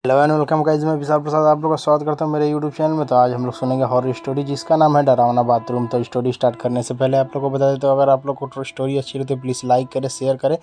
Hello and welcome guys, मैं विशाल प्रसाद आप लोग का स्वागत करता हूं मेरे यूट्यूब चैनल में। तो आज हम लोग सुनेंगे हॉरर स्टोरी जिसका नाम है डरावना बाथरूम। तो स्टोरी स्टार्ट करने से पहले आप लोग को बता देते हो, अगर आप लोग को स्टोरी अच्छी लगे तो प्लीज़ लाइक करें, शेयर करें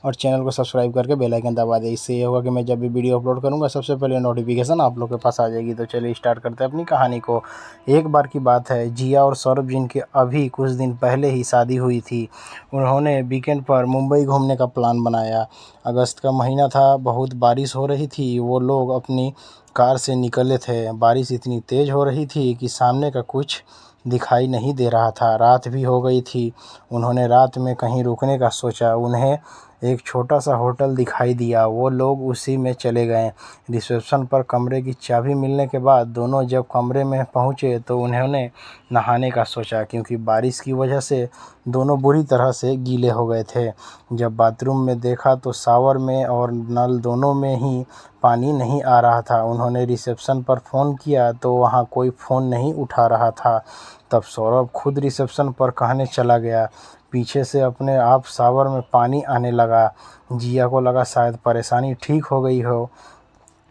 और चैनल को सब्सक्राइब करके बेल आइकन दबा दें। इससे ये होगा कि मैं जब भी वीडियो अपलोड करूँगा सबसे पहले नोटिफिकेशन आप लोग के पास आ जाएगी। तो चलिए स्टार्ट करते हैं अपनी कहानी को। एक बार की बात है, जिया और सौरभ जिनकी अभी कुछ दिन पहले ही शादी हुई थी, उन्होंने वीकेंड पर मुंबई घूमने का प्लान बनाया। अगस्त का महीना था, बहुत बारिश हो रही थी। वो लोग अपनी कार से निकले थे। बारिश इतनी तेज़ हो रही थी कि सामने का कुछ दिखाई नहीं दे रहा था। रात भी हो गई थी। उन्होंने रात में कहीं रुकने का सोचा। उन्हें एक छोटा सा होटल दिखाई दिया। वो लोग उसी में चले गए। रिसेप्शन पर कमरे की चाबी मिलने के बाद दोनों जब कमरे में पहुंचे तो उन्होंने नहाने का सोचा, क्योंकि बारिश की वजह से दोनों बुरी तरह से गीले हो गए थे। जब बाथरूम में देखा तो शावर में और नल दोनों में ही पानी नहीं आ रहा था। उन्होंने रिसेप्शन पर फ़ोन किया तो वहाँ कोई फ़ोन नहीं उठा रहा था। तब सौरभ खुद रिसेप्शन पर कहने चला गया। पीछे से अपने आप शावर में पानी आने लगा। जिया को लगा शायद परेशानी ठीक हो गई हो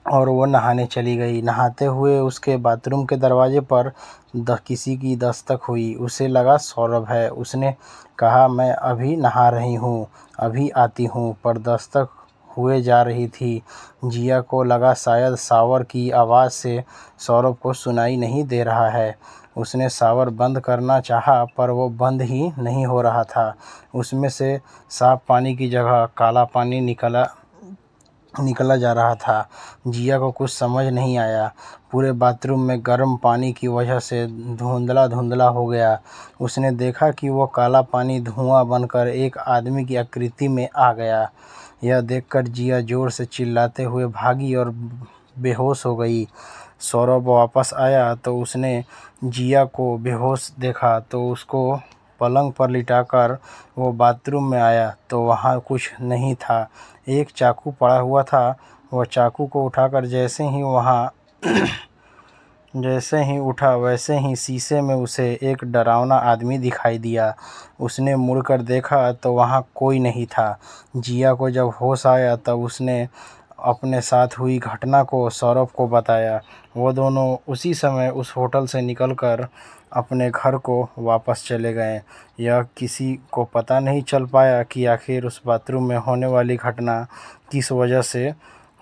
और वो नहाने चली गई। नहाते हुए उसके बाथरूम के दरवाजे पर किसी की दस्तक हुई। उसे लगा सौरभ है। उसने कहा, मैं अभी नहा रही हूँ, अभी आती हूँ। पर दस्तक हुए जा रही थी। जिया को लगा शायद शावर की आवाज़ से सौरभ को सुनाई नहीं दे रहा है। उसने शावर बंद करना चाहा पर वो बंद ही नहीं हो रहा था। उसमें से साफ पानी की जगह काला पानी निकला जा रहा था। जिया को कुछ समझ नहीं आया। पूरे बाथरूम में गर्म पानी की वजह से धुंधला धुंधला हो गया। उसने देखा कि वो काला पानी धुआं बनकर एक आदमी की आकृति में आ गया। यह देखकर जिया जोर से चिल्लाते हुए भागी और बेहोश हो गई। सौरभ वापस आया तो उसने जिया को बेहोश देखा तो उसको पलंग पर लिटाकर वो बाथरूम में आया तो वहाँ कुछ नहीं था। एक चाकू पड़ा हुआ था। वह चाकू को उठाकर जैसे ही उठा वैसे ही शीशे में उसे एक डरावना आदमी दिखाई दिया। उसने मुड़कर देखा तो वहाँ कोई नहीं था। जिया को जब होश आया तब उसने अपने साथ हुई घटना को सौरभ को बताया। वो दोनों उसी समय उस होटल से निकलकर अपने घर को वापस चले गए। यह किसी को पता नहीं चल पाया कि आखिर उस बाथरूम में होने वाली घटना किस वजह से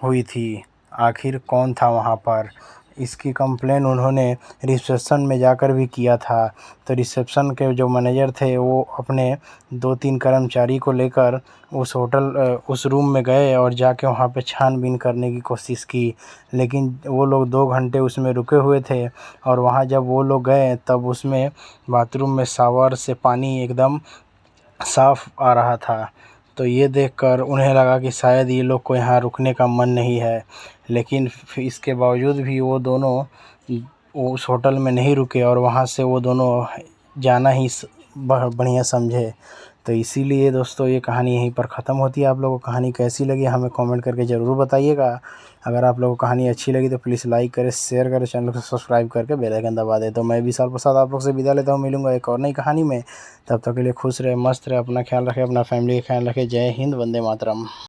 हुई थी, आखिर कौन था वहाँ पर। इसकी कंप्लेन उन्होंने रिसेप्शन में जाकर भी किया था। तो रिसेप्शन के जो मैनेजर थे वो अपने 2-3 कर्मचारी को लेकर उस रूम में गए और जाके वहाँ पे छानबीन करने की कोशिश की। लेकिन वो लोग 2 घंटे उसमें रुके हुए थे और वहाँ जब वो लोग गए तब उसमें बाथरूम में शावर से पानी एकदम साफ़ आ रहा था। तो ये देखकर उन्हें लगा कि शायद ये लोग को यहाँ रुकने का मन नहीं है। लेकिन इसके बावजूद भी वो दोनों उस होटल में नहीं रुके और वहाँ से वो दोनों जाना ही बढ़िया समझे। तो इसीलिए दोस्तों ये कहानी यहीं पर ख़त्म होती है। आप लोगों को कहानी कैसी लगी हमें कमेंट करके ज़रूर बताइएगा। अगर आप लोगों को कहानी अच्छी लगी तो प्लीज़ लाइक करें, शेयर करें, चैनल को सब्सक्राइब करके बेल आइकन दबा दें। तो मैं विशाल प्रसाद आप लोग से विदा लेता हूँ। मिलूंगा एक और नई कहानी में। तब तक के लिए खुश रहे, मस्त रहे, अपना ख्याल रखें, अपना फैमिली का ख्याल रखें। जय हिंद, वंदे मातरम।